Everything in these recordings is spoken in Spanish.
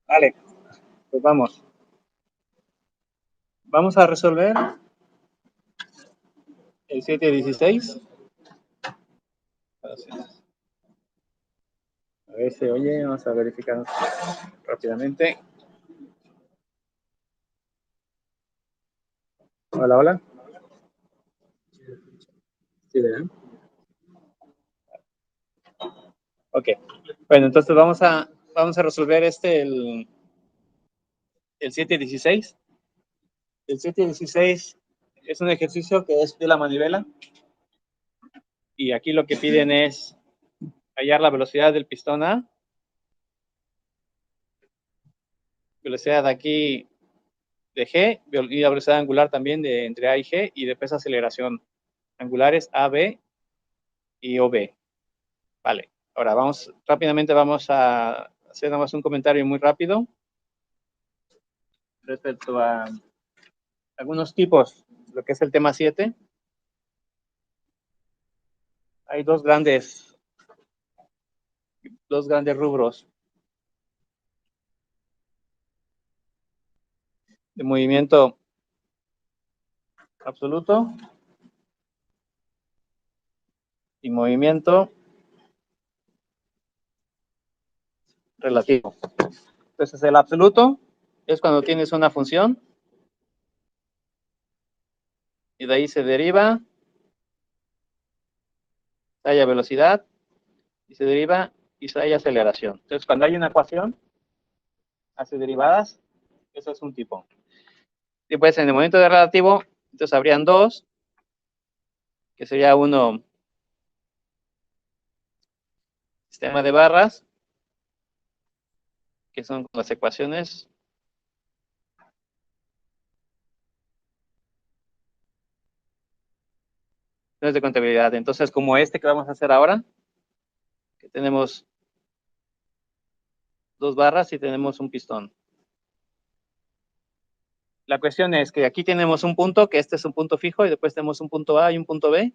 Vale, pues vamos. Vamos a resolver el 716. A ver si oye, vamos a verificar rápidamente. Hola, hola. ¿Sí, verdad? Ok. Bueno, entonces vamos a resolver el 716. El 716 es un ejercicio que es de la manivela. Y aquí lo que piden es hallar la velocidad del pistón A. Velocidad de aquí de G y la velocidad angular también de entre A y G, y después aceleración angulares A, B y OB. Vale, ahora rápidamente vamos a hacer nada más un comentario muy rápido respecto a algunos tipos, lo que es el tema 7. Hay dos grandes rubros de movimiento absoluto y movimiento relativo. Entonces, el absoluto es cuando tienes una función y de ahí se deriva, se halla velocidad y se deriva y se halla aceleración. Entonces, cuando hay una ecuación, hace derivadas, eso es un tipo. Y pues en el momento de relativo, entonces habrían dos, que sería uno sistema de barras, que son las ecuaciones de contabilidad. Entonces, como este que vamos a hacer ahora, que tenemos dos barras y tenemos un pistón. La cuestión es que aquí tenemos un punto, que este es un punto fijo, y después tenemos un punto A y un punto B,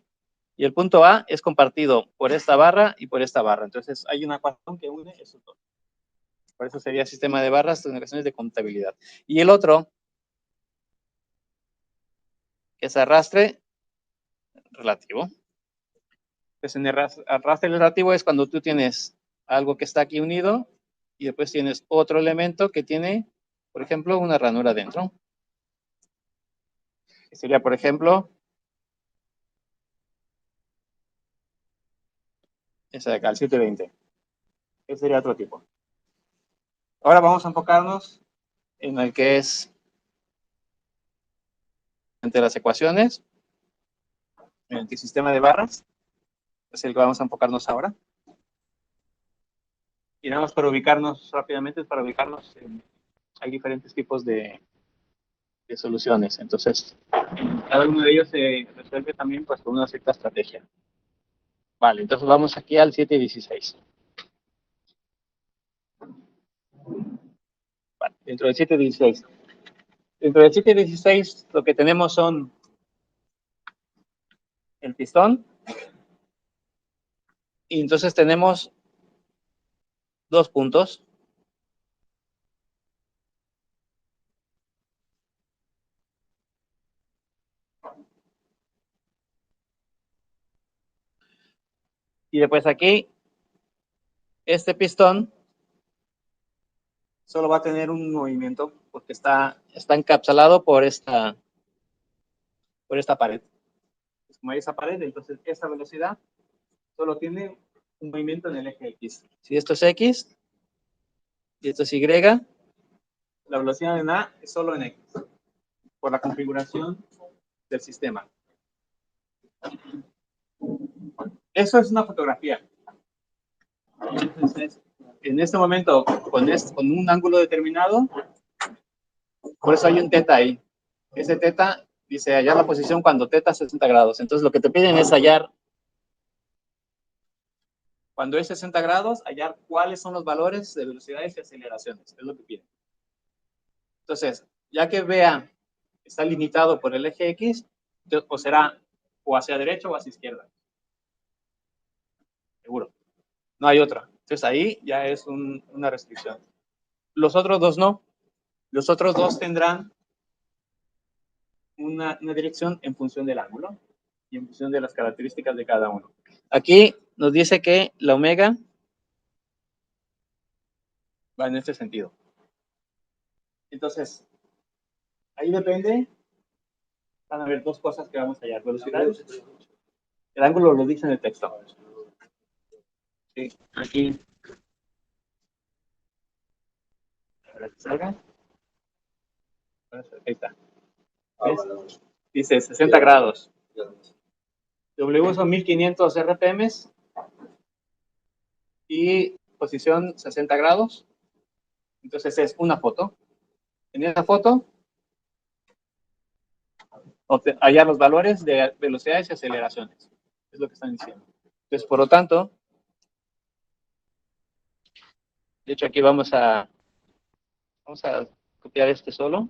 y el punto A es compartido por esta barra y por esta barra. Entonces, hay una ecuación que une esos dos. Por eso sería sistema de barras en ecuaciones de contabilidad. Y el otro, que es arrastre relativo. Entonces, en el arrastre relativo es cuando tú tienes algo que está aquí unido y después tienes otro elemento que tiene, por ejemplo, una ranura dentro. Que sería, por ejemplo, esa de acá, el 720. Ese sería otro tipo. Ahora vamos a enfocarnos en el que es entre las ecuaciones, en el sistema de barras, es el que vamos a enfocarnos ahora. Y nada más para ubicarnos rápidamente, hay diferentes tipos de soluciones. Entonces, cada uno de ellos se resuelve también pues, con una cierta estrategia. Vale, entonces vamos aquí al 716. Vale, dentro del 716. Dentro del 716 lo que tenemos son el pistón, y entonces tenemos dos puntos. Y después aquí, este pistón solo va a tener un movimiento porque está encapsulado por esta pared. Pues como hay esa pared, entonces esa velocidad solo tiene un movimiento en el eje X. Si esto es X y esto es Y, la velocidad en A es solo en X, por la configuración del sistema. Eso es una fotografía. Entonces, en este momento, con un ángulo determinado, por eso hay un teta ahí. Ese teta dice hallar la posición cuando teta 60 grados. Entonces, lo que te piden es hallar, cuando es 60 grados, hallar cuáles son los valores de velocidades y aceleraciones. Es lo que piden. Entonces, ya que vea está limitado por el eje X, o será o hacia derecha o hacia izquierda. Seguro. No hay otra. Entonces, ahí ya es una restricción. Los otros dos no. Los otros dos tendrán una dirección en función del ángulo y en función de las características de cada uno. Aquí nos dice que la omega va en este sentido. Entonces, ahí depende, van a haber dos cosas que vamos a hallar. Velocidad, el ángulo lo dice en el texto. Sí, aquí. Para que salga. Ahí está. ¿Ves? Dice 60 grados. W son 1500 RPM y posición 60 grados. Entonces es una foto. En esa foto, hallar los valores de velocidades y aceleraciones. Es lo que están diciendo. Entonces, por lo tanto, de hecho aquí vamos a copiar este solo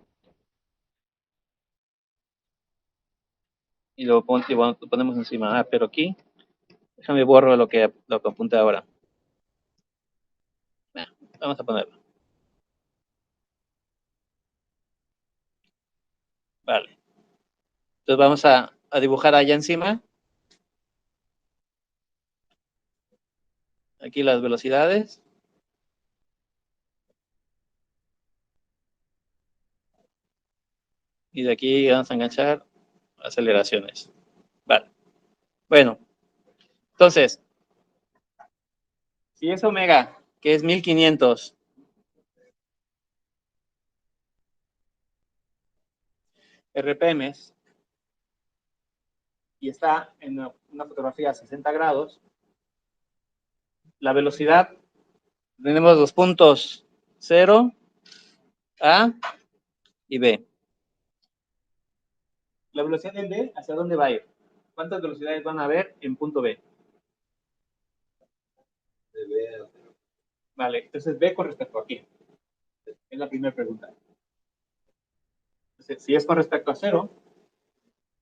y lo ponemos encima. Ah, pero aquí, déjame borro lo que apunté ahora. Vamos a ponerlo. Vale. Entonces vamos a dibujar allá encima. Aquí las velocidades. Y de aquí vamos a enganchar aceleraciones. Vale. Bueno, entonces, si es omega, que es 1500, RPM, y está en una fotografía a 60 grados, la velocidad, tenemos los puntos 0, A y B. La velocidad en B, ¿hacia dónde va a ir? ¿Cuántas velocidades van a haber en punto B? Vale, entonces B con respecto a aquí. Es la primera pregunta. Entonces, si es con respecto a 0,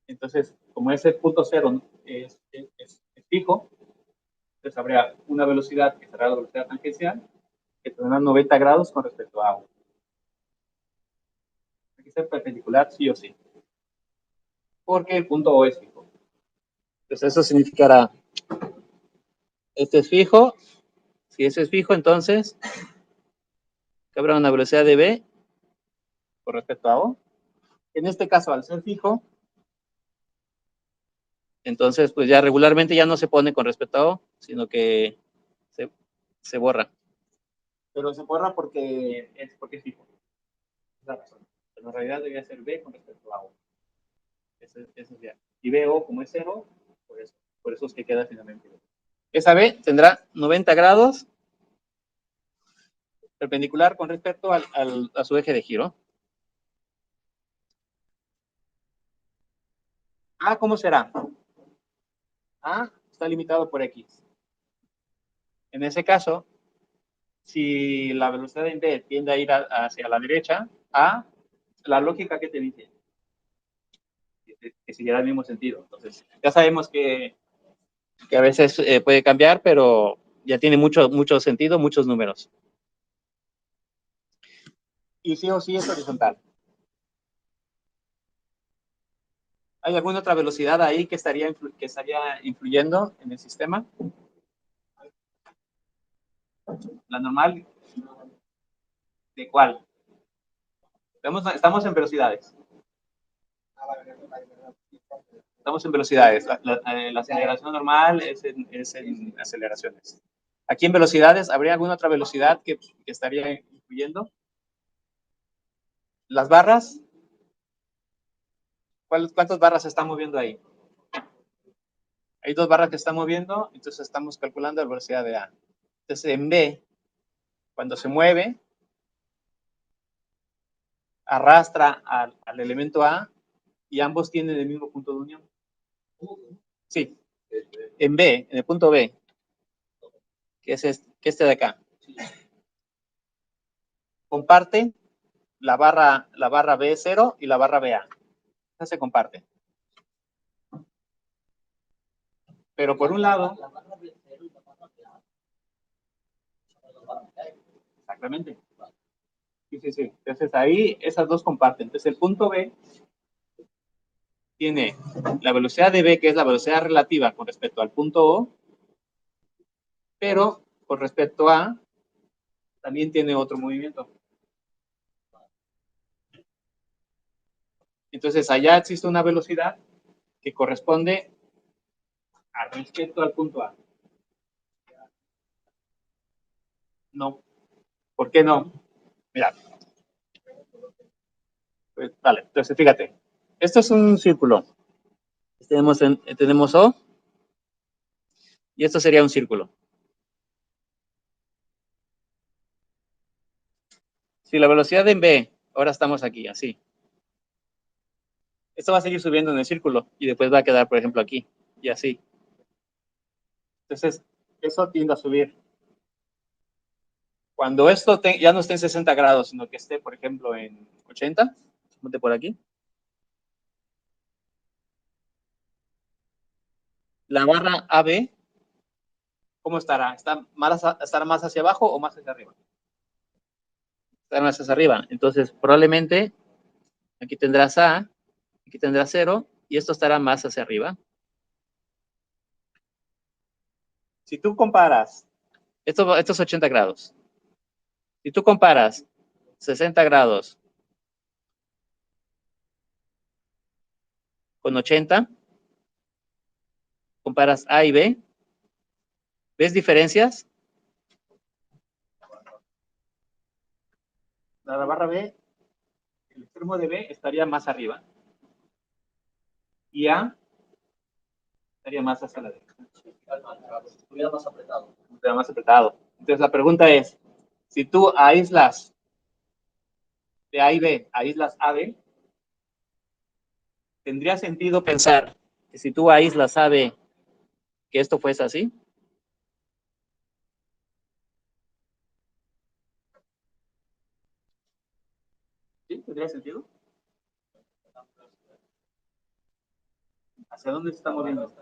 entonces, como ese punto 0 es fijo, entonces habría una velocidad que será la velocidad tangencial, que tendrá 90 grados con respecto a A. Hay que ser perpendicular sí o sí, porque el punto O es fijo. Entonces eso significará, este es fijo, si ese es fijo, entonces habrá una velocidad de B con respecto a O. En este caso, al ser fijo, entonces pues ya regularmente ya no se pone con respecto a O, sino que se borra. Pero se borra porque es fijo. Es la razón. Pero en realidad debería ser B con respecto a O. Eso es ya. Y BO como es cero, por eso es que queda finalmente. Esa B tendrá 90 grados perpendicular con respecto a su eje de giro. A, ¿cómo será? A está limitado por X. En ese caso, si la velocidad en B tiende a ir hacia la derecha, A, la lógica que te dice, que seguirá el mismo sentido. Entonces, ya sabemos que a veces puede cambiar, pero ya tiene mucho sentido, muchos números. Y sí o sí es horizontal. ¿Hay alguna otra velocidad ahí que estaría influyendo en el sistema? ¿La normal? ¿De cuál? Estamos en velocidades. Estamos en velocidades. La aceleración normal es en aceleraciones. Aquí en velocidades, ¿habría alguna otra velocidad que estaría influyendo? Las barras, ¿cuántas barras se están moviendo ahí? Hay dos barras que están moviendo, entonces estamos calculando la velocidad de A. Entonces en B, cuando se mueve, arrastra al elemento A y ambos tienen el mismo punto de unión. Sí, en B, en el punto B, que es este de acá. Comparte la barra B0 y la barra BA. Esa se comparte. Pero por un lado, exactamente. Sí, sí, sí. Entonces ahí esas dos comparten. Entonces el punto B tiene la velocidad de B, que es la velocidad relativa con respecto al punto O, pero con respecto a también tiene otro movimiento. Entonces allá existe una velocidad que corresponde al respecto al punto A. No. ¿Por qué no? Mira. Pues, vale, entonces fíjate. Esto es un círculo. Tenemos O y esto sería un círculo. Si la velocidad en B, ahora estamos aquí, así. Esto va a seguir subiendo en el círculo y después va a quedar, por ejemplo, aquí y así. Entonces, eso tiende a subir. Cuando esto ya no esté en 60 grados, sino que esté, por ejemplo, en 80, ponte por aquí. La barra AB, ¿cómo estará? ¿Estará más hacia abajo o más hacia arriba? Estará más hacia arriba. Entonces, probablemente aquí tendrás A, aquí tendrás 0 y esto estará más hacia arriba. Si tú comparas, esto es 80 grados. Si tú comparas 60 grados con 80, comparas A y B, ¿ves diferencias? La barra B, el extremo de B estaría más arriba y A estaría más hacia la derecha. Estuviera más apretado. Estuviera más apretado. Entonces la pregunta es, si tú aíslas de A y B, aíslas AB, ¿tendría sentido pensar que si tú aíslas AB, que esto fuese así? ¿Sí? ¿Tendría sentido? ¿Hacia dónde se está moviendo?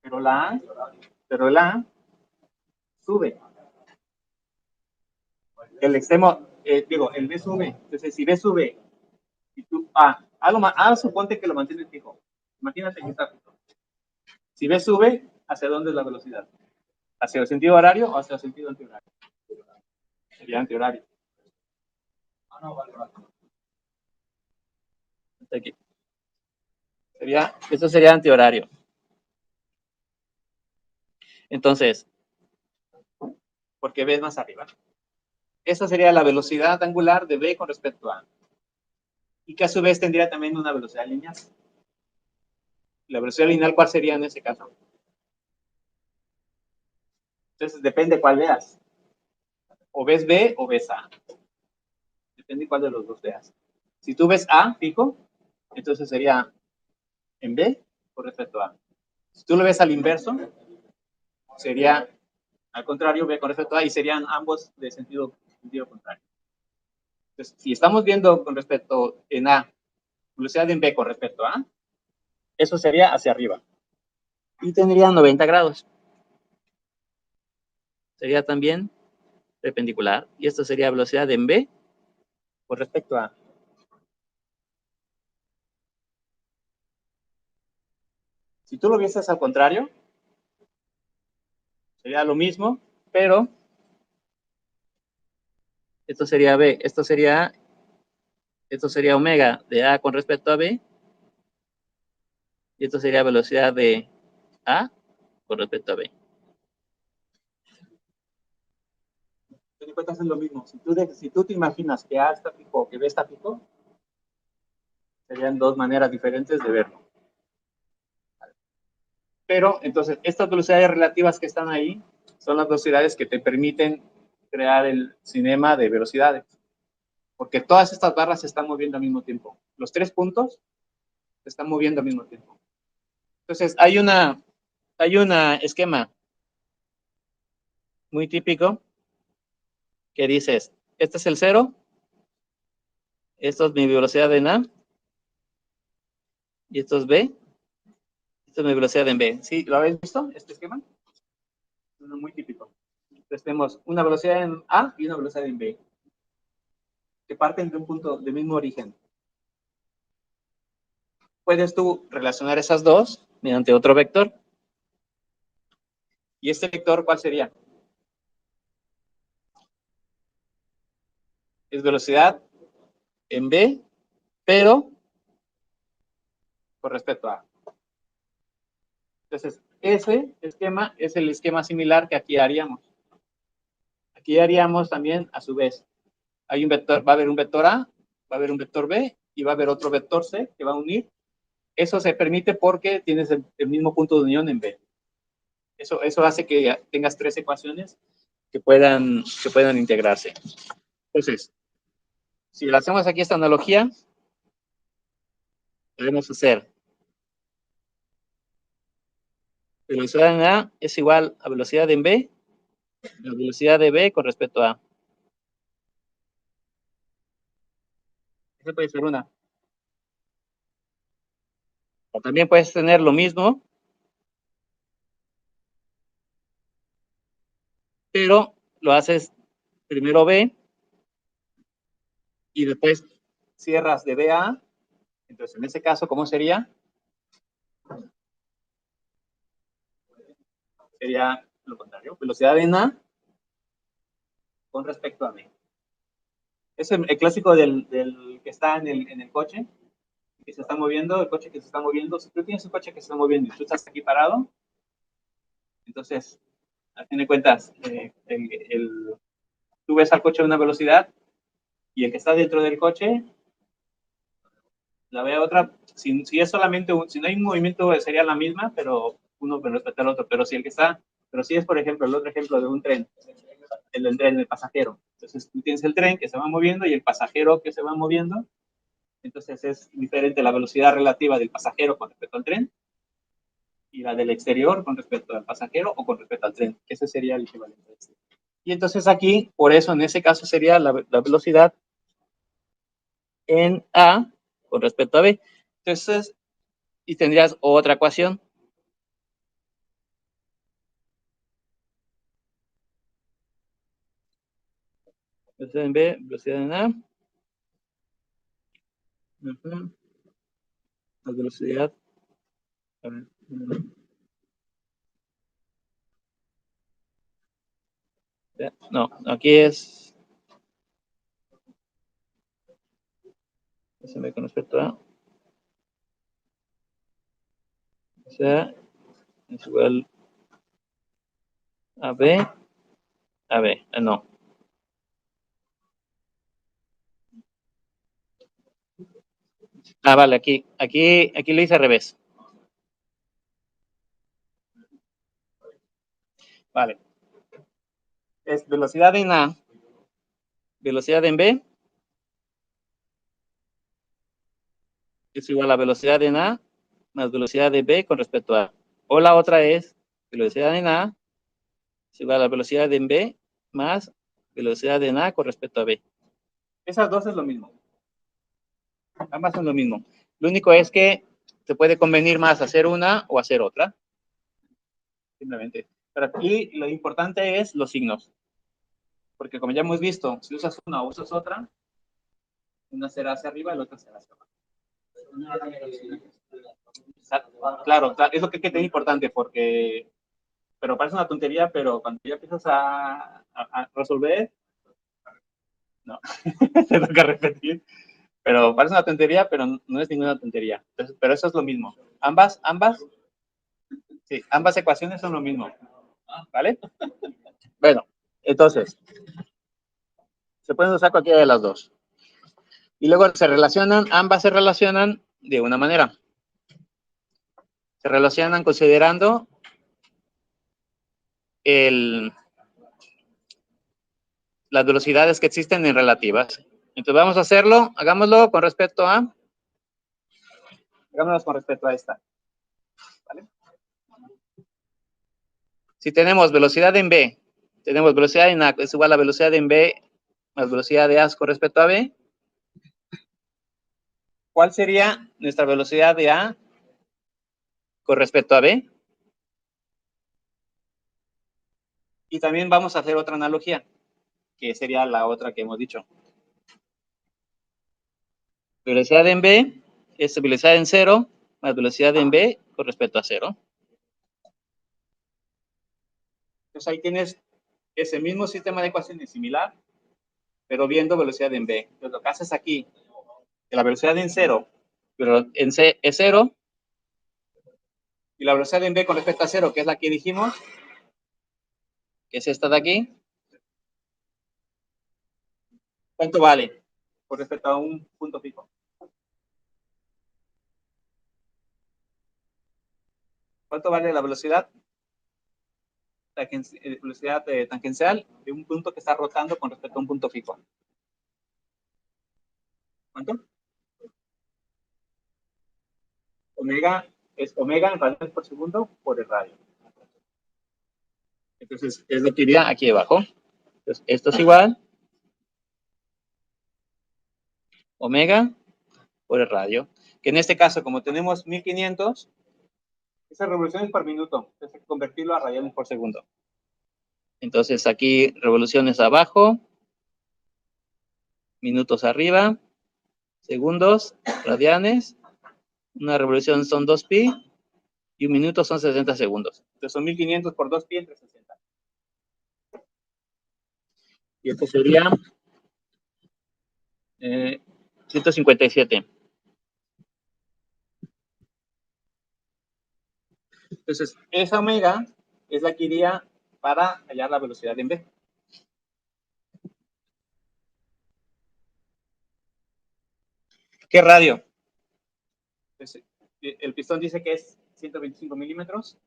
Pero la A sube. El extremo, el B sube. Entonces, si B sube, y tú, suponte que lo mantienes fijo. Imagínate que está fijo. Si B sube, ¿hacia dónde es la velocidad? ¿Hacia el sentido horario o hacia el sentido antihorario? Sería antihorario. Aquí. Eso sería antihorario. Entonces, porque B es más arriba. Esa sería la velocidad angular de B con respecto a A. Y que a su vez tendría también una velocidad lineal. ¿La velocidad lineal cuál sería en ese caso? Entonces, depende cuál veas. O ves B o ves A. Depende cuál de los dos veas. Si tú ves A fijo, entonces sería en B con respecto a A. Si tú lo ves al inverso, sería al contrario B con respecto a A y serían ambos de sentido contrario. Entonces, si estamos viendo con respecto en A, velocidad en B con respecto a A, eso sería hacia arriba. Y tendría 90 grados. Sería también perpendicular. Y esto sería velocidad en B con respecto a A. Si tú lo vieses al contrario, sería lo mismo, pero esto sería B, esto sería omega de A con respecto a B, y esto sería velocidad de A con respecto a B. Te das cuenta, es lo mismo. Si tú te imaginas que A está fijo o que B está fijo, serían dos maneras diferentes de verlo. Pero entonces, estas velocidades relativas que están ahí son las velocidades que te permiten crear el cinema de velocidades. Porque todas estas barras se están moviendo al mismo tiempo. Los 3 puntos se están moviendo al mismo tiempo. Entonces, hay un esquema muy típico que dices, este es el 0, esto es mi velocidad en A, y esto es B, esto es mi velocidad en B. ¿Sí? ¿Lo habéis visto, este esquema? Es muy típico. Entonces tenemos una velocidad en A y una velocidad en B, que parten de un punto de mismo origen. Puedes tú relacionar esas dos mediante otro vector. ¿Y este vector cuál sería? Es velocidad en B, pero con respecto a A. Entonces, ese esquema es el esquema similar que aquí haríamos. Aquí haríamos también, a su vez, hay un vector, va a haber un vector A, va a haber un vector B y va a haber otro vector C que va a unir. Eso se permite porque tienes el mismo punto de unión en B. Eso hace que tengas tres ecuaciones que puedan integrarse. Entonces, si le hacemos aquí esta analogía, debemos hacer velocidad en A es igual a velocidad en B, la velocidad de B con respecto a A. Esa puede ser una. O también puedes tener lo mismo, pero lo haces primero B y después cierras de B a A. Entonces, en ese caso, ¿cómo sería? Sería lo contrario, velocidad en A con respecto a B. Es el clásico del que está en el coche, que se está moviendo, el coche que se está moviendo. Si tú tienes un coche que se está moviendo y tú estás aquí parado, entonces, a fin de cuentas, tú ves al coche a una velocidad y el que está dentro del coche la ve a otra. Si es solamente si no hay un movimiento, sería la misma, pero uno respecto al otro. Pero si es, por ejemplo, el otro ejemplo de un tren, el del tren, el pasajero. Entonces, tú tienes el tren que se va moviendo y el pasajero que se va moviendo. Entonces, es diferente la velocidad relativa del pasajero con respecto al tren y la del exterior con respecto al pasajero o con respecto al tren. Ese sería el equivalente. Y entonces aquí, por eso en ese caso sería la velocidad en A con respecto a B. Entonces, y tendrías otra ecuación. Velocidad en B, velocidad en A. La velocidad. No, aquí es. Con respecto a. O sea, es igual a B. A B, no. Vale, aquí lo hice al revés. Vale. Es velocidad en A, velocidad en B, es igual a velocidad en A más velocidad de B con respecto a A. O la otra es velocidad en A es igual a velocidad en B más velocidad en A con respecto a B. Esas dos es lo mismo. Ambas son lo mismo. Lo único es que se puede convenir más hacer una o hacer otra. Simplemente. Pero aquí lo importante es los signos. Porque como ya hemos visto, si usas una o usas otra, una será hacia arriba y la otra será hacia abajo. Claro, es lo que es importante porque, pero parece una tontería, pero cuando ya empiezas a resolver, no, te toca repetir. Pero parece una tontería, pero no es ninguna tontería. Entonces, pero eso es lo mismo. Sí, ambas ecuaciones son lo mismo. ¿Vale? Bueno, entonces, se pueden usar cualquiera de las dos. Y luego ambas se relacionan de una manera. Se relacionan considerando las velocidades que existen en relativas. Entonces vamos a hacerlo, hagámoslo con respecto a, hagámoslo con respecto a esta. ¿Vale? Si tenemos velocidad en B, tenemos velocidad en A es igual a velocidad en B más velocidad de A con respecto a B, ¿cuál sería nuestra velocidad de A con respecto a B? Y también vamos a hacer otra analogía, que sería la otra que hemos dicho. Velocidad en B es velocidad en cero más velocidad en B con respecto a cero. Entonces ahí tienes ese mismo sistema de ecuaciones similar, pero viendo velocidad en B. Entonces lo que haces aquí, que la velocidad en cero, pero en C es cero, y la velocidad en B con respecto a cero, que es la que dijimos, que es esta de aquí, ¿cuánto vale con respecto a un punto fijo? ¿Cuánto vale la velocidad tangencial de un punto que está rotando con respecto a un punto fijo? ¿Cuánto? Omega es omega en radianes por segundo por el radio. Entonces, es lo que iría aquí debajo. Entonces, esto es igual omega por el radio. Que en este caso, como tenemos 1500, esas revoluciones por minuto. Entonces, hay que convertirlo a radianes por segundo. Entonces, aquí revoluciones abajo, minutos arriba, segundos, radianes. Una revolución son 2pi y un minuto son 60 segundos. Entonces, son 1500 por 2pi entre 60. Y esto sería 157. Entonces, esa omega es la que iría para hallar la velocidad en B. ¿Qué radio? Entonces, el pistón dice que es 125 milímetros,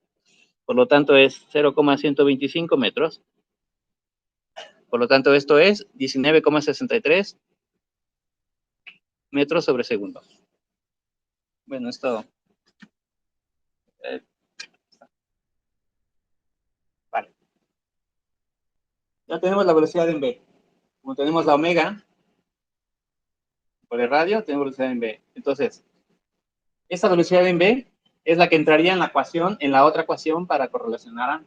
por lo tanto es 0,125 metros. Por lo tanto, esto es 19,63 metros sobre segundo. Bueno, esto... vale. Ya tenemos la velocidad en B. Como tenemos la omega por el radio, tenemos velocidad en B. Entonces, esa velocidad en B es la que entraría en la ecuación, en la otra ecuación para correlacionar a.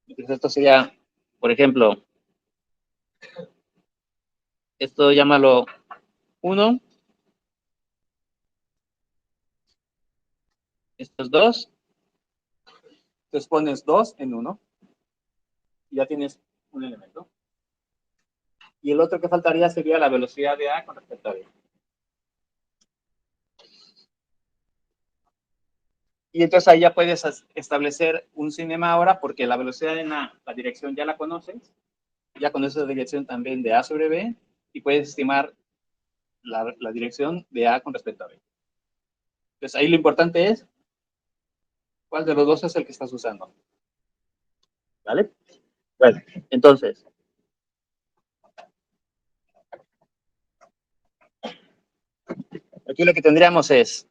Entonces, esto sería, por ejemplo, esto llámalo 1, esto es 2, entonces pones 2 en 1 y ya tienes un elemento. Y el otro que faltaría sería la velocidad de A con respecto a B. Y entonces ahí ya puedes establecer un cinema ahora porque la velocidad en A, la dirección ya la conoces, ya conoces la dirección también de A sobre B y puedes estimar la dirección de A con respecto a B. Entonces ahí lo importante es cuál de los dos es el que estás usando. ¿Vale? Bueno, entonces, aquí lo que tendríamos es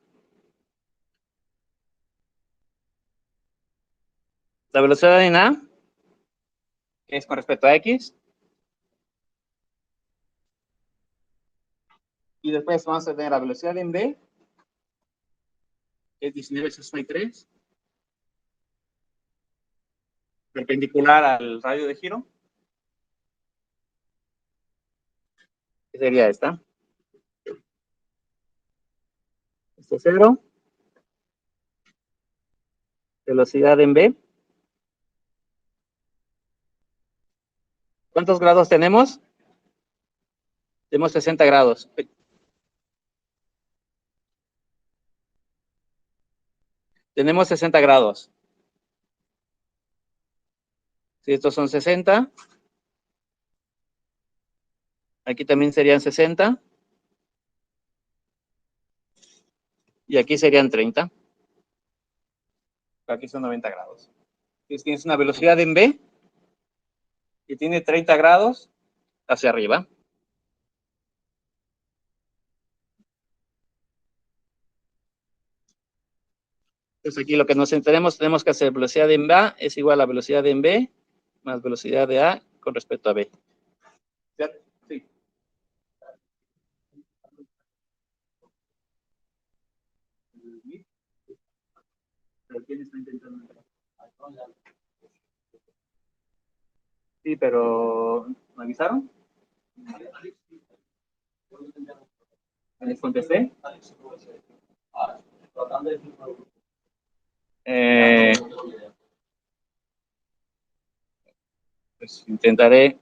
la velocidad en A, que es con respecto a X, y después vamos a tener la velocidad en B, que es 19,63, perpendicular al radio de giro, que sería esta. Esto es 0, velocidad en B. ¿Cuántos grados tenemos? Tenemos 60 grados. Tenemos 60 grados. Si estos son 60, aquí también serían 60, y aquí serían 30. Aquí son 90 grados. Entonces tienes una velocidad en B que tiene 30 grados hacia arriba. Entonces aquí lo que nos enteremos, tenemos que hacer velocidad en A es igual a velocidad en B más velocidad de A con respecto a B. ¿Ya? Sí. ¿Pero quién está intentando? Sí, pero ¿me avisaron? ¿Les contesté? Eh, pues intentaré,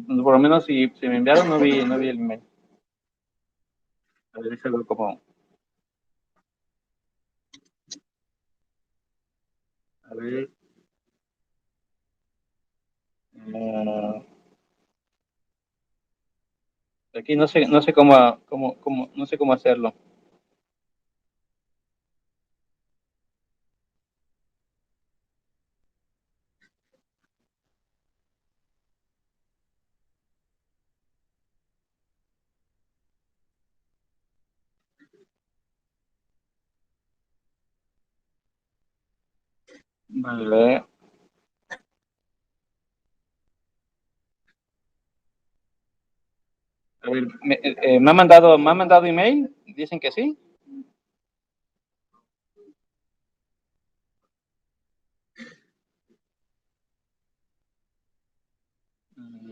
por lo menos si me enviaron, no vi el email. A ver, déjalo como, a ver, eh, aquí no sé no sé cómo hacerlo. Vale, a ver, me ha mandado email, dicen que sí.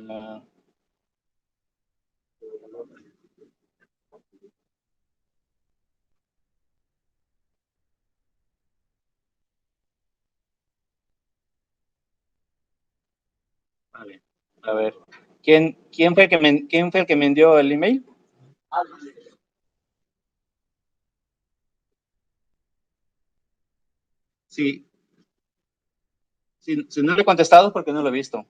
Ah, vale, a ver, ¿quién fue el que me envió el email? Sí, si no le he contestado es porque no lo he visto.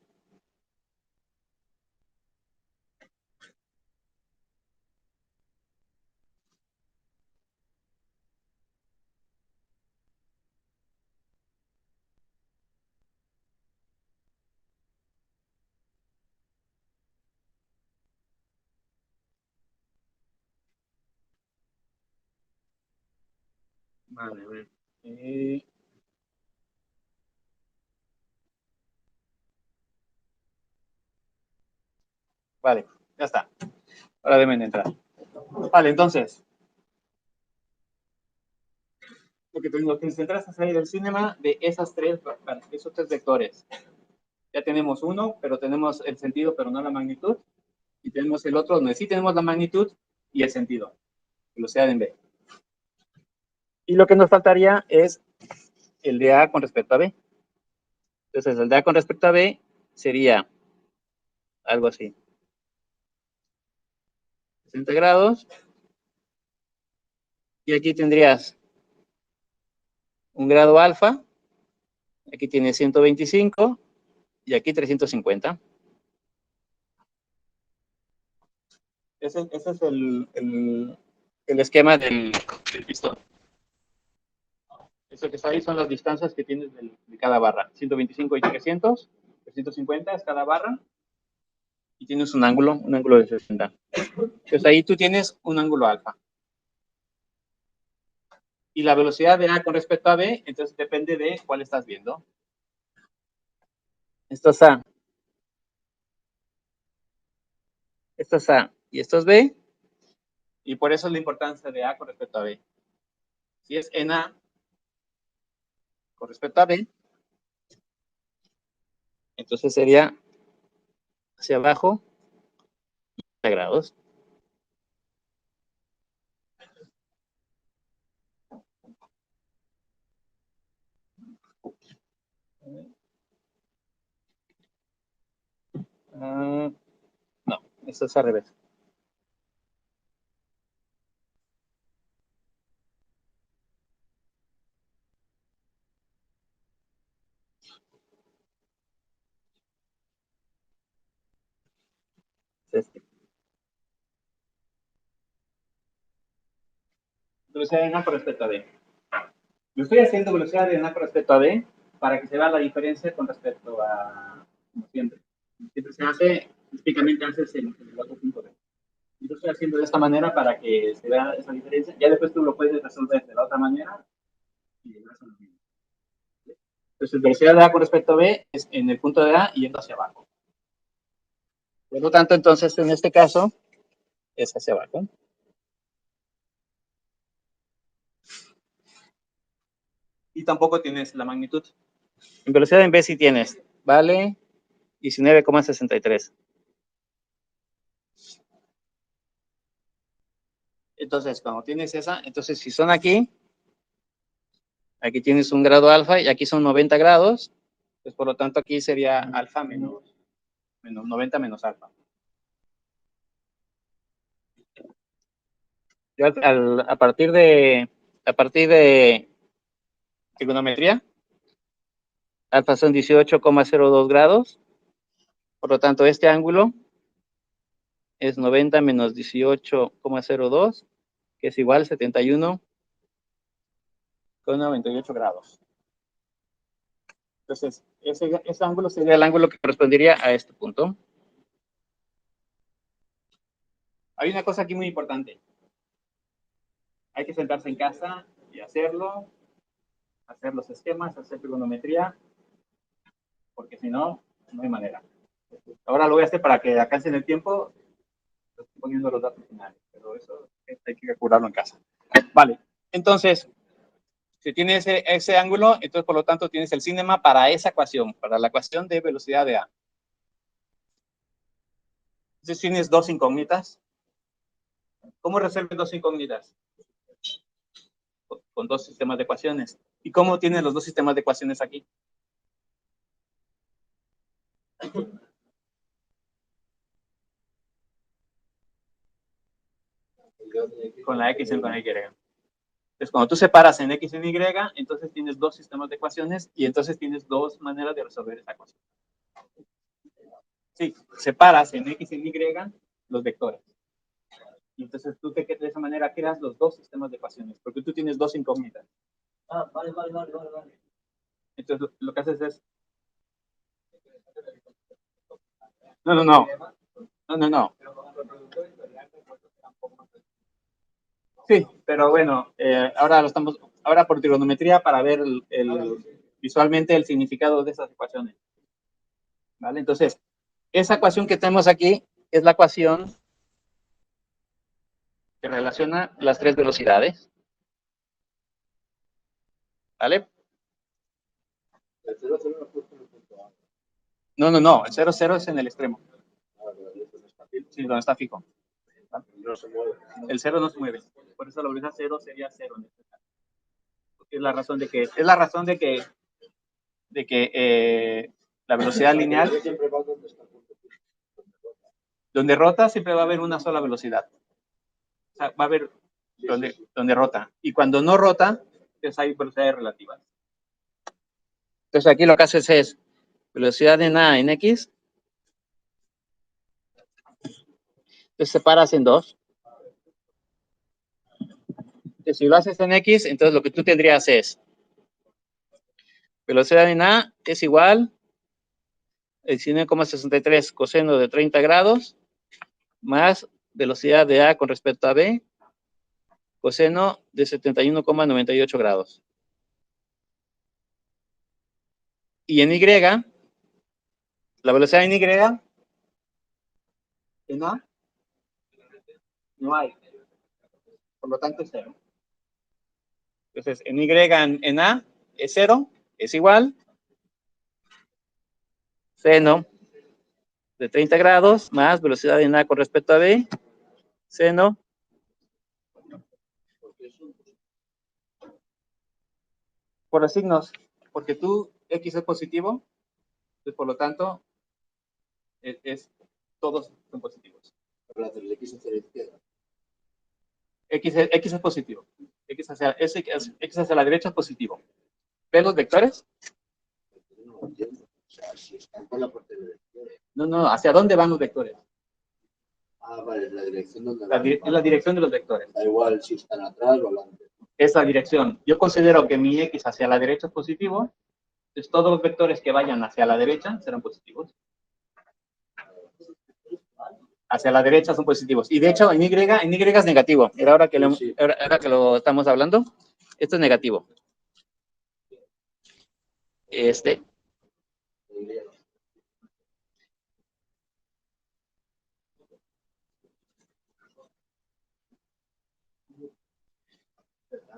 Vale, a ver. Vale, ya está. Ahora deben entrar. Vale, entonces, lo que tengo que intentar es salir del cinema de esos tres vectores. Ya tenemos uno, pero tenemos el sentido, pero no la magnitud. Y tenemos el otro, donde sí tenemos la magnitud y el sentido, velocidad en B. Y lo que nos faltaría es el de A con respecto a B. Entonces, el de A con respecto a B sería algo así. 60 grados. Y aquí tendrías un grado alfa. Aquí tienes 125 y aquí 350. Ese es el esquema del pistón. Eso que está ahí son las distancias que tienes de cada barra. 125 y 300. 350 es cada barra. Y tienes un ángulo de 60. Entonces ahí tú tienes un ángulo alfa. Y la velocidad de A con respecto a B, entonces depende de cuál estás viendo. Esto es A, esto es A y esto es B. Y por eso es la importancia de A con respecto a B. Si es en A con respecto a B, entonces sería hacia abajo 30 grados. Uh, no, esto es al revés. Es este. Velocidad de A con respecto a B. Yo estoy haciendo velocidad de A con respecto a B para que se vea la diferencia con respecto a, como siempre. Siempre se hace, típicamente haces el otro punto B. Yo estoy haciendo de esta manera para que se vea esa diferencia. Ya después tú lo puedes resolver de la otra manera y llegas a lo mismo. Entonces, velocidad de A con respecto a B es en el punto de A yendo hacia abajo. Por lo tanto, entonces, en este caso, es hacia abajo. Y tampoco tienes la magnitud. En velocidad en B sí tienes. vale 19,63. Entonces, cuando tienes esa, entonces si son aquí tienes un grado alfa y aquí son 90 grados, pues por lo tanto aquí sería alfa menos 90 menos alfa. Yo a partir de trigonometría, alfa son 18,02 grados, por lo tanto este ángulo es 90 menos 18,02, que es igual a 71,98 grados. Entonces, ese ángulo sería el ángulo que correspondería a este punto. Hay una cosa aquí muy importante. Hay que sentarse en casa y hacerlo, hacer los esquemas, hacer trigonometría, porque si no, no hay manera. Ahora lo voy a hacer para que alcancen el tiempo, estoy poniendo los datos finales, pero eso hay que calcularlo en casa. Vale, entonces, si tienes ese ángulo, entonces por lo tanto tienes el cinema para esa ecuación, para la ecuación de velocidad de A. Entonces tienes dos incógnitas. ¿Cómo resuelves dos incógnitas? Con dos sistemas de ecuaciones. ¿Y cómo tienes los dos sistemas de ecuaciones aquí? Con la X y con la Y. Entonces, cuando tú separas en X y en Y, entonces tienes dos sistemas de ecuaciones y entonces tienes dos maneras de resolver esa ecuación. Sí, separas en X y en Y los vectores. Y entonces tú de esa manera creas los dos sistemas de ecuaciones, porque tú tienes dos incógnitas. Ah, vale. Entonces lo que haces es... No. Sí, pero bueno, ahora por trigonometría para ver visualmente el significado de esas ecuaciones. ¿Vale? Entonces, esa ecuación que tenemos aquí es la ecuación que relaciona las tres velocidades. ¿Vale? No, el 0, 0 es en el extremo. Sí, donde está fijo. El 0 no se mueve. Por eso la velocidad 0 sería 0 en este caso. Es la razón de que la velocidad lineal, donde rota, siempre va a haber una sola velocidad. O sea, va a haber donde rota. Y cuando no rota, pues hay velocidades relativas. Entonces aquí lo que haces es velocidad en A en X. Entonces separas en dos. Entonces, si lo haces en X, entonces lo que tú tendrías es velocidad en A es igual a 19,63 coseno de 30 grados más velocidad de A con respecto a B coseno de 71,98 grados. Y en Y, la velocidad en Y, en A, no hay. Por lo tanto es 0. Entonces, en Y en A es 0, es igual seno de 30 grados más velocidad en A con respecto a B, seno por los signos, porque tú X es positivo, entonces por lo tanto todos son positivos. X hacia la izquierda. X es positivo. X hacia la derecha es positivo. ¿Ves los vectores? No entiendo. O sea, si están por la parte de la izquierda. No, ¿hacia dónde van los vectores? Ah, vale, la dirección donde van. Es la dirección de los vectores. Da igual si están atrás o adelante. Es la dirección. Yo considero que mi X hacia la derecha es positivo, entonces todos los vectores que vayan hacia la derecha serán positivos. Hacia la derecha son positivos. Y de hecho, en Y es negativo. Era ahora que lo estamos hablando, esto es negativo. Este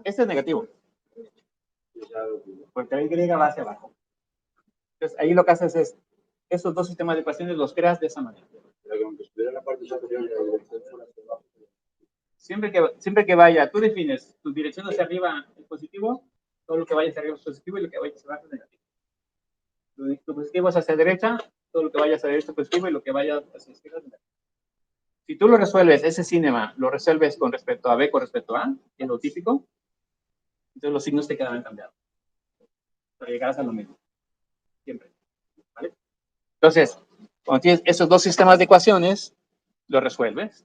es negativo. Porque la Y va hacia abajo. Entonces, ahí lo que haces es, esos dos sistemas de ecuaciones los creas de esa manera. Siempre que vaya, tú defines tu dirección hacia arriba es positivo, todo lo que vaya hacia arriba es positivo y lo que vaya hacia abajo es negativo. Tu positivo es hacia derecha, todo lo que vaya hacia derecha es positivo y lo que vaya hacia izquierda es negativo. Si tú lo resuelves, ese cinema, lo resuelves con respecto a B, con respecto a, que es lo típico, entonces los signos te quedarán cambiados. Para llegar a lo mismo. Siempre. ¿Vale? Entonces, cuando tienes esos dos sistemas de ecuaciones, lo resuelves.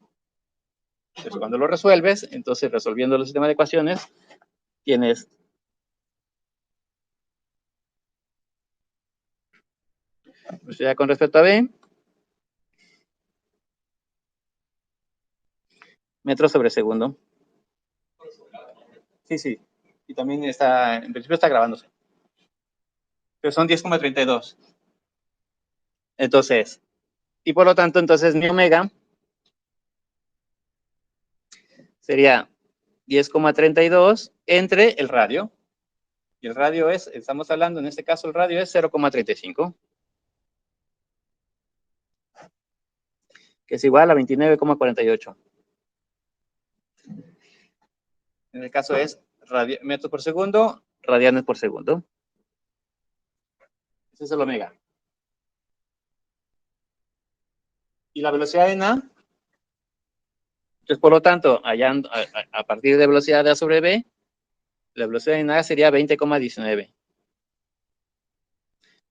Entonces, cuando lo resuelves, entonces resolviendo los sistemas de ecuaciones, tienes velocidad con respecto a B, metros sobre segundo. Sí, sí. Y también está, en principio está grabándose. Pero son 10,32. Entonces, y por lo tanto, entonces mi omega sería 10,32 entre el radio. Y el radio es, estamos hablando, en este caso el radio es 0,35. Que es igual a 29,48. En el caso es metros por segundo, radianes por segundo. Ese es el omega. Y la velocidad en A, entonces por lo tanto, allá, a partir de velocidad de A sobre B, la velocidad en A sería 20,19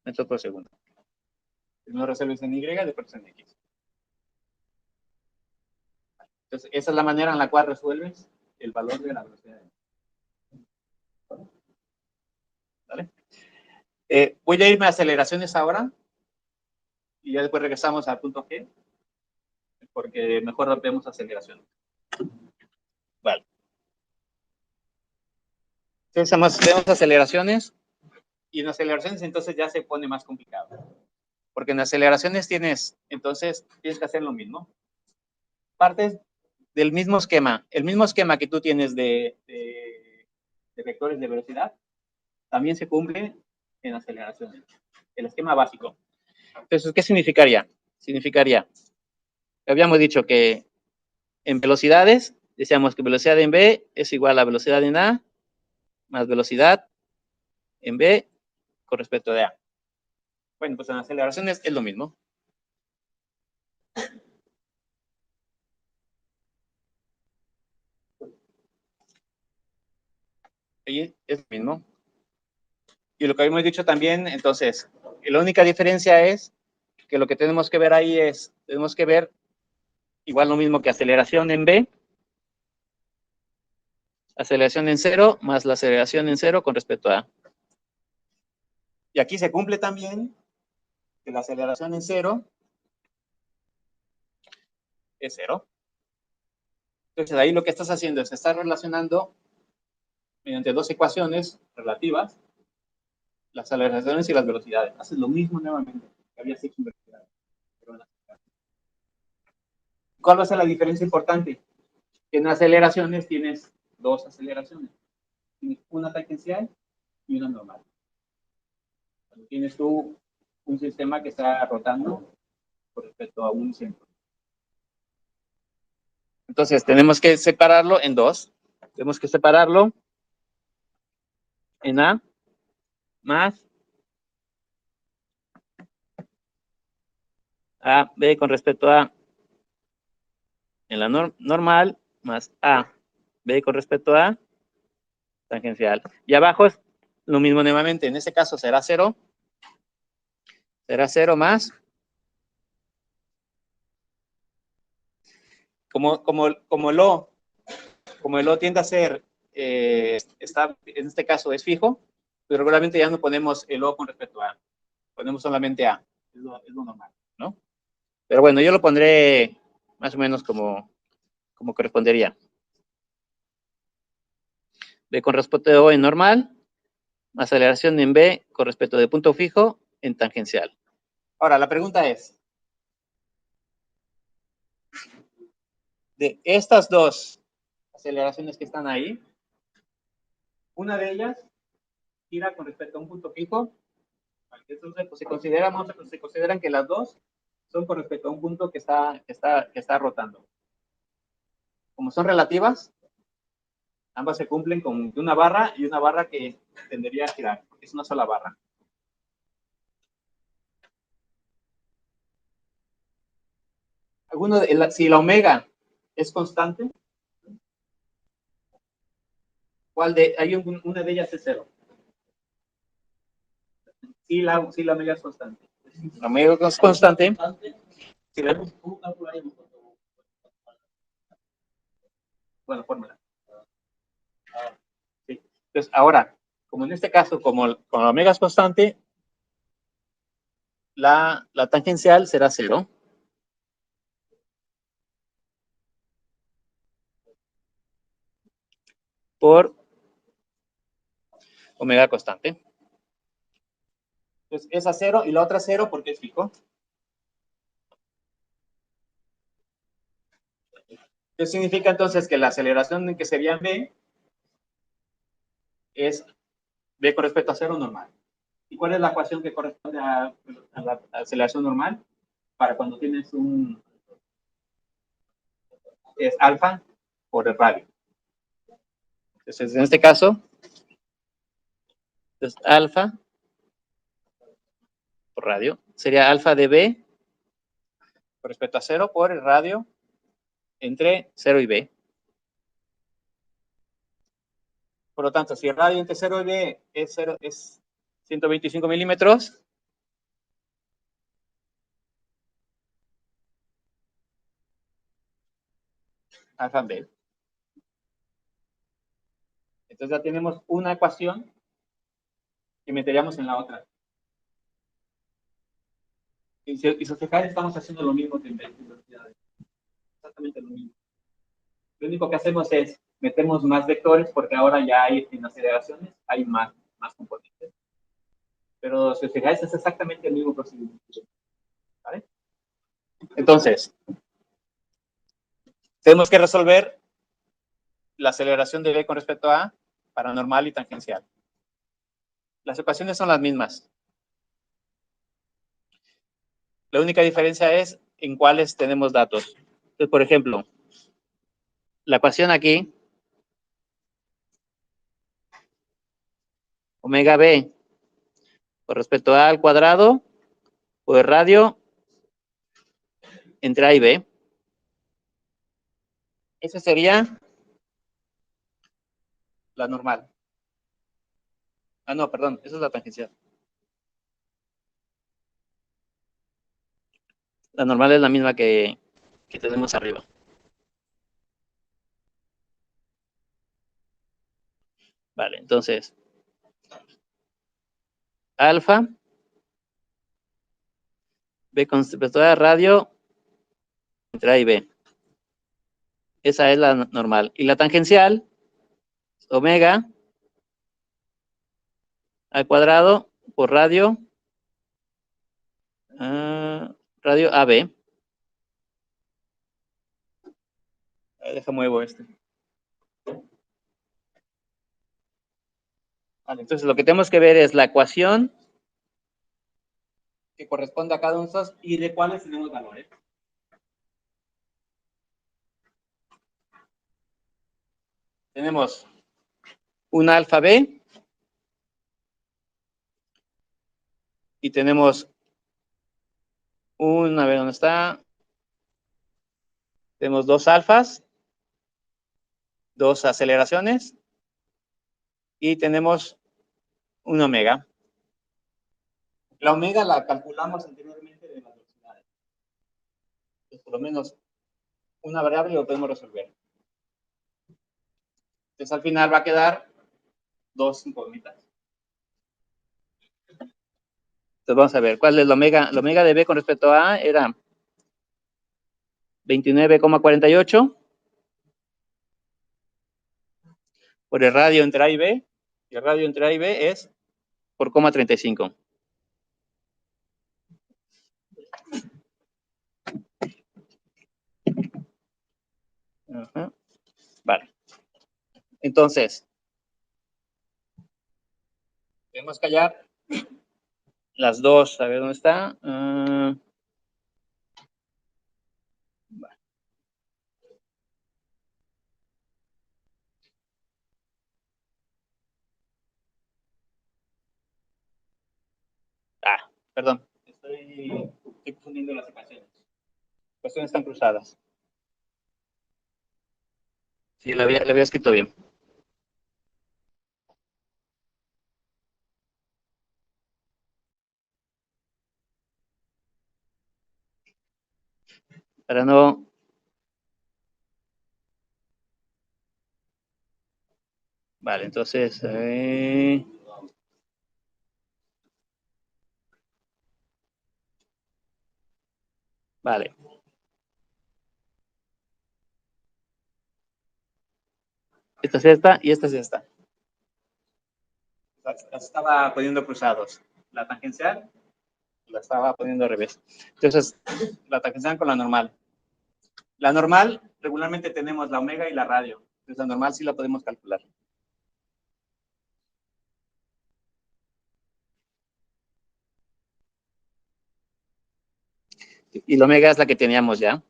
metros por segundo. Primero resuelves en Y, después en X. Entonces, esa es la manera en la cual resuelves el valor de la velocidad en A. ¿Vale? Voy a irme a aceleraciones ahora y ya después regresamos al punto G, porque mejor vemos aceleraciones. Vale. Entonces, vemos aceleraciones y en aceleraciones entonces ya se pone más complicado. Porque en aceleraciones tienes que hacer lo mismo. Partes del mismo esquema. El mismo esquema que tú tienes de vectores de velocidad también se cumple en aceleraciones. El esquema básico. Entonces, ¿qué significaría? Significaría, habíamos dicho que en velocidades, decíamos que velocidad en B es igual a velocidad en A más velocidad en B con respecto de A. Bueno, pues en aceleraciones es lo mismo. Ahí es lo mismo. Y lo que habíamos dicho también, entonces, la única diferencia es que lo que tenemos que ver ahí es, tenemos que ver igual lo mismo que aceleración en B, aceleración en 0 más la aceleración en 0 con respecto a A. Y aquí se cumple también que la aceleración en 0 es 0. Entonces ahí lo que estás haciendo es estar relacionando mediante dos ecuaciones relativas las aceleraciones y las velocidades. Haces lo mismo nuevamente que habías hecho en velocidades. ¿Cuál va a ser la diferencia importante? Que en aceleraciones tienes dos aceleraciones. Tienes una tangencial y una normal. Cuando tienes tú un sistema que está rotando con respecto a un centro. Entonces, tenemos que separarlo en dos. Tenemos que separarlo en A más A, B con respecto a en la normal más A, B con respecto a tangencial. Y abajo es lo mismo nuevamente. En este caso será 0. Será 0 más. Como el O tiende a ser, está, en este caso es fijo, pero regularmente ya no ponemos el O con respecto a. Ponemos solamente A. Es lo normal, ¿no? Pero bueno, yo lo pondré más o menos como correspondería. B con respecto a O en normal, aceleración en B con respecto de punto fijo en tangencial. Ahora, la pregunta es, de estas dos aceleraciones que están ahí, una de ellas gira con respecto a un punto fijo Entonces, pues se consideran que las dos son con respecto a un punto que está rotando. Como son relativas, ambas se cumplen con una barra y una barra que tendería a girar, porque es una sola barra. Si la omega es constante, una de ellas es cero. Si la omega es constante. La omega es constante. Si vemos bueno, fórmula. Sí. Entonces, ahora, como en este caso, como la omega es constante, la tangencial será cero. Por omega constante. Entonces, esa cero y la otra cero porque es fijo. ¿Qué significa entonces? Que la aceleración en que sería v es v con respecto a cero normal. ¿Y cuál es la ecuación que corresponde a la aceleración normal? Para cuando tienes es alfa por el radio. Entonces, en este caso, es alfa por radio. Sería alfa de v con respecto a cero por el radio entre 0 y b. Por lo tanto, si el radio entre 0 y b es 125 milímetros, alfa b. Entonces ya tenemos una ecuación que meteríamos en la otra. Y si os fijáis, estamos haciendo lo mismo que en velocidades. Exactamente lo mismo. Lo único que hacemos es metemos más vectores porque ahora ya hay en aceleraciones, hay más componentes. Pero si os fijáis, es exactamente el mismo procedimiento. ¿Vale? Entonces, tenemos que resolver la aceleración de v con respecto a para normal y tangencial. Las ecuaciones son las mismas. La única diferencia es en cuáles tenemos datos. Entonces, por ejemplo, la ecuación aquí, omega b con respecto a al cuadrado por el radio entre a y b. Esa sería la normal. Ah, no, perdón, esa es la tangencial. La normal es la misma que tenemos arriba. Vale, entonces, alfa, b con respecto a radio entre a y b. Esa es la normal. Y la tangencial, omega al cuadrado por radio, radio AB. Deja muevo este. Vale, entonces lo que tenemos que ver es la ecuación que corresponde a cada uno de estos y de cuáles tenemos valores. Tenemos un alfa B y tenemos a ver dónde está. Tenemos dos alfas, dos aceleraciones y tenemos un omega. La omega la calculamos anteriormente de las velocidades. Entonces, por lo menos una variable lo podemos resolver. Entonces, al final va a quedar dos incógnitas. Entonces, vamos a ver, ¿cuál es la omega? La omega de B con respecto a era 29,48 por el radio entre A y B. Y el radio entre A y B es por 0,35. Vale. Entonces, tenemos que hallar las dos, a ver dónde está. Perdón, estoy confundiendo las ecuaciones. Las ecuaciones están cruzadas. Sí, le había escrito bien. Para no... Vale, entonces... Vale. Esta es esta y esta es esta. Las estaba poniendo cruzados. La tangencial la estaba poniendo al revés. Entonces, la tangencial con la normal. La normal, regularmente tenemos la omega y la radio. Entonces, la normal sí la podemos calcular. Y la omega es la que teníamos ya.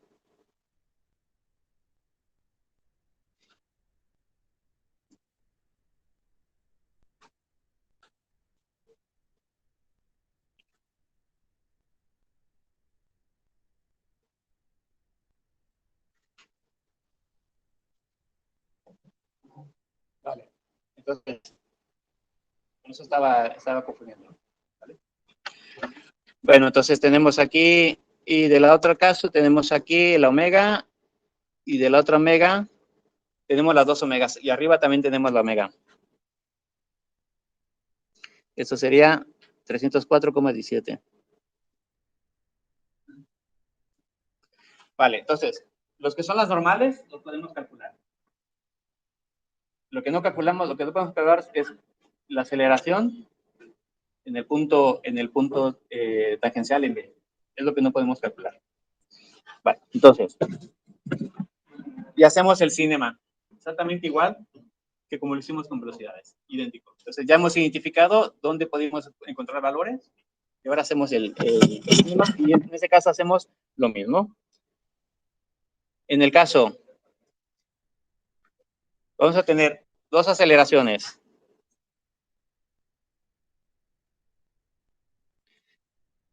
Vale. Entonces, eso estaba confundiendo. ¿Vale? Bueno, entonces tenemos aquí, y del otro caso tenemos aquí la omega, y de la otra omega tenemos las dos omegas, y arriba también tenemos la omega. Eso sería 304,17. Vale, entonces, los que son las normales, los podemos calcular. Lo que no calculamos, lo que no podemos calcular es la aceleración en el punto tangencial en B. Es lo que no podemos calcular. Vale, entonces, y hacemos el cinema. Exactamente igual que como lo hicimos con velocidades, idéntico. Entonces, ya hemos identificado dónde podemos encontrar valores. Y ahora hacemos el cinema y en este caso hacemos lo mismo. En el caso, vamos a tener dos aceleraciones.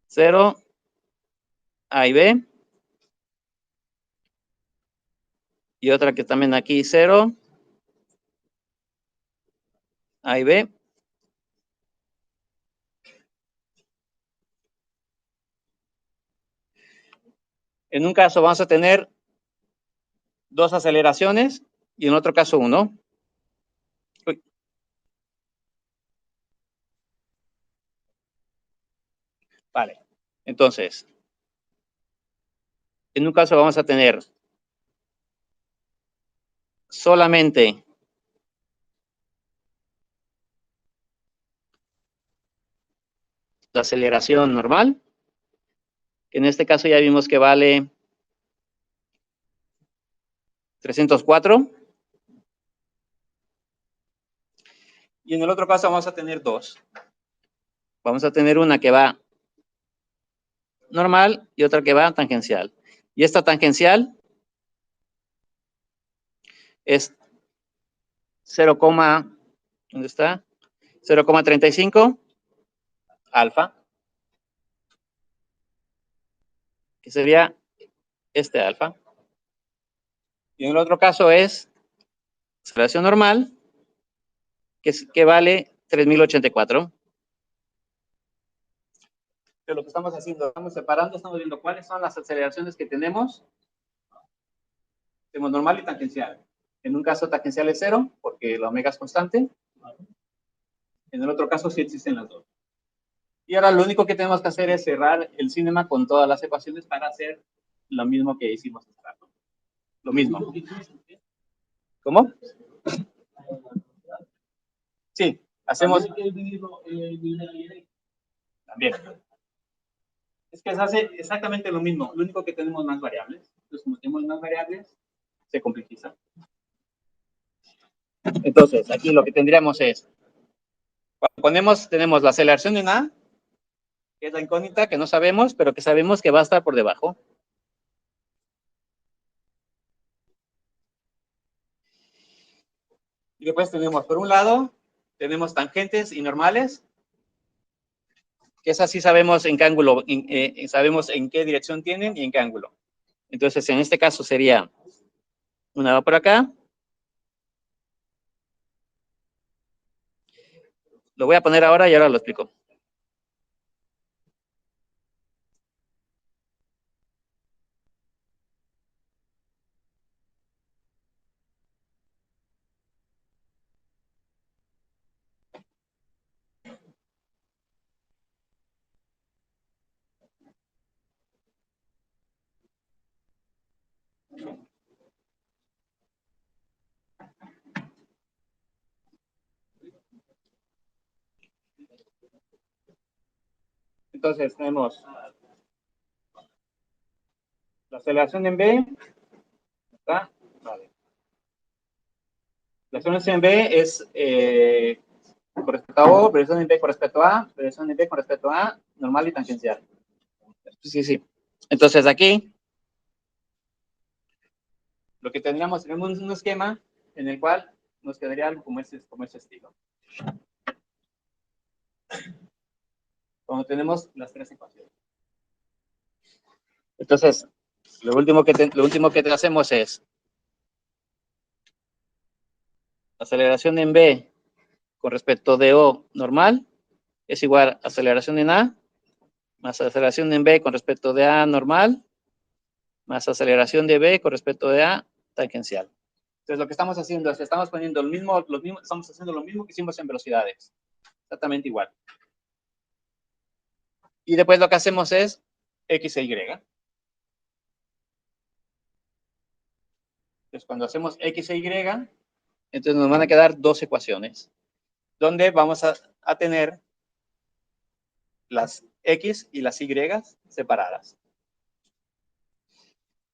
Cero, A y B. Y otra que también aquí, 0, A y B. En un caso vamos a tener dos aceleraciones y en otro caso uno. Uy. Vale, entonces, en un caso vamos a tener solamente la aceleración normal, que en este caso ya vimos que vale 304. Y en el otro caso vamos a tener dos. Vamos a tener una que va normal y otra que va tangencial. Y esta tangencial es 0, ¿dónde está? 0,35 alfa, que sería este alfa. Y en el otro caso es aceleración normal, que vale 3084. De lo que estamos haciendo, estamos separando, estamos viendo cuáles son las aceleraciones que tenemos. Tenemos normal y tangencial. En un caso tangencial es 0, porque la omega es constante. En el otro caso sí existen las dos. Y ahora lo único que tenemos que hacer es cerrar el cinema con todas las ecuaciones para hacer lo mismo que hicimos hasta ahora. Lo mismo. ¿Cómo? Sí, hacemos... También. Es que se hace exactamente lo mismo. Lo único que tenemos más variables. Entonces, como tenemos más variables, se complejiza. Entonces, aquí lo que tendríamos es, cuando tenemos la aceleración en A, que es la incógnita que no sabemos, pero que sabemos que va a estar por debajo. Y después tenemos, por un lado, tenemos tangentes y normales, que esas sí sabemos en qué ángulo, sabemos en qué dirección tienen y en qué ángulo. Entonces, en este caso sería una va por acá. Lo voy a poner ahora y ahora lo explico. Entonces, tenemos la aceleración en B. ¿Está? Vale. La aceleración en B es con respecto a O, aceleración en B con respecto a, aceleración en B con respecto a, normal y tangencial. Sí, sí. Entonces, aquí, lo que tendríamos, tenemos un esquema en el cual nos quedaría algo como ese estilo. Cuando tenemos las tres ecuaciones. Entonces, lo último que hacemos es aceleración en B con respecto de O normal es igual a aceleración en A más aceleración en B con respecto de A normal más aceleración de B con respecto de A tangencial. Entonces, lo que estamos haciendo es, estamos poniendo estamos haciendo lo mismo que hicimos en velocidades. Exactamente igual. Y después lo que hacemos es X e Y. Entonces, cuando hacemos X e Y, entonces nos van a quedar dos ecuaciones, donde vamos a tener las X y las Y separadas.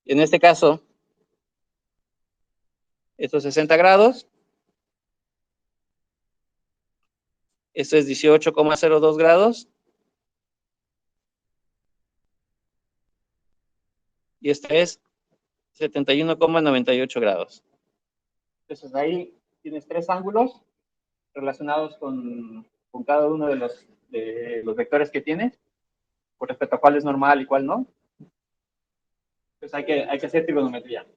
En este caso, estos 60 grados, esto es 18,02 grados, y este es 71,98 grados. Entonces ahí tienes tres ángulos relacionados con cada uno de los vectores que tienes, con respecto a cuál es normal y cuál no. Entonces hay que hacer trigonometría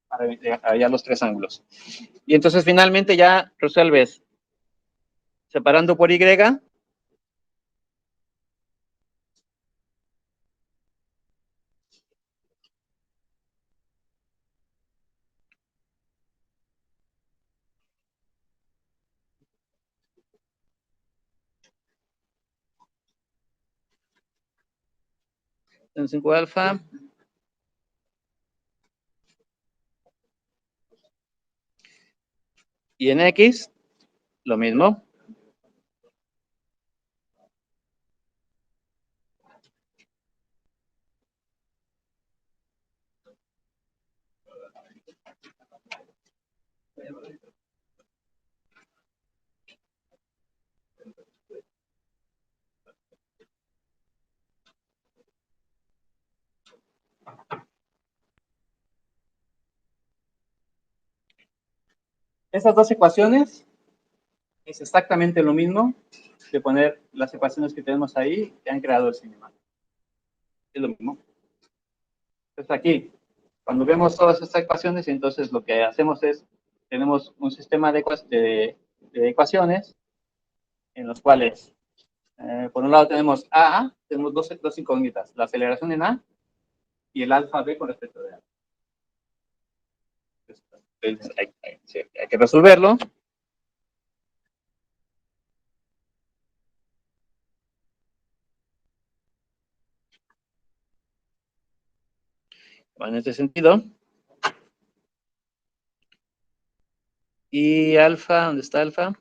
para hallar los tres ángulos. Y entonces finalmente ya resuelves separando por Y. En 5 alfa. Y en X, lo mismo. Esas dos ecuaciones es exactamente lo mismo de poner las ecuaciones que tenemos ahí que han creado el cinema. Es lo mismo. Entonces aquí, cuando vemos todas estas ecuaciones, entonces lo que hacemos es, tenemos un sistema de ecuaciones en los cuales, por un lado tenemos A, tenemos dos incógnitas, la aceleración en A y el alfa B con respecto a A. Entonces hay que resolverlo. En este sentido. Y alfa, ¿dónde está alfa?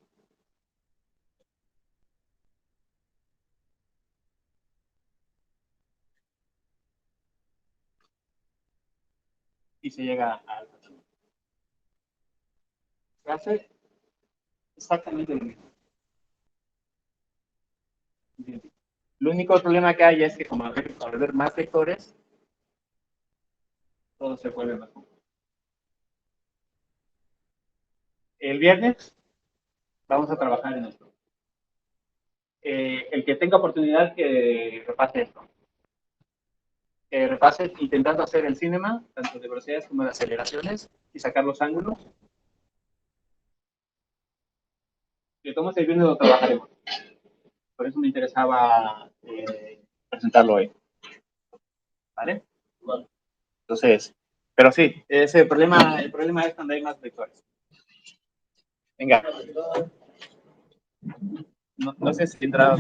Y se llega a alfa. Se hace exactamente lo mismo. El único problema que hay es que como al haber más vectores, todo se vuelve más complejo. El viernes vamos a trabajar en esto. El que tenga oportunidad que repase esto. Repase intentando hacer el cinema, tanto de velocidades como de aceleraciones, y sacar los ángulos. De cómo el viernes lo trabajaremos. Por eso me interesaba presentarlo hoy. ¿Vale? Entonces, pero sí, el problema es cuando hay más vectores. Venga. No sé si entra.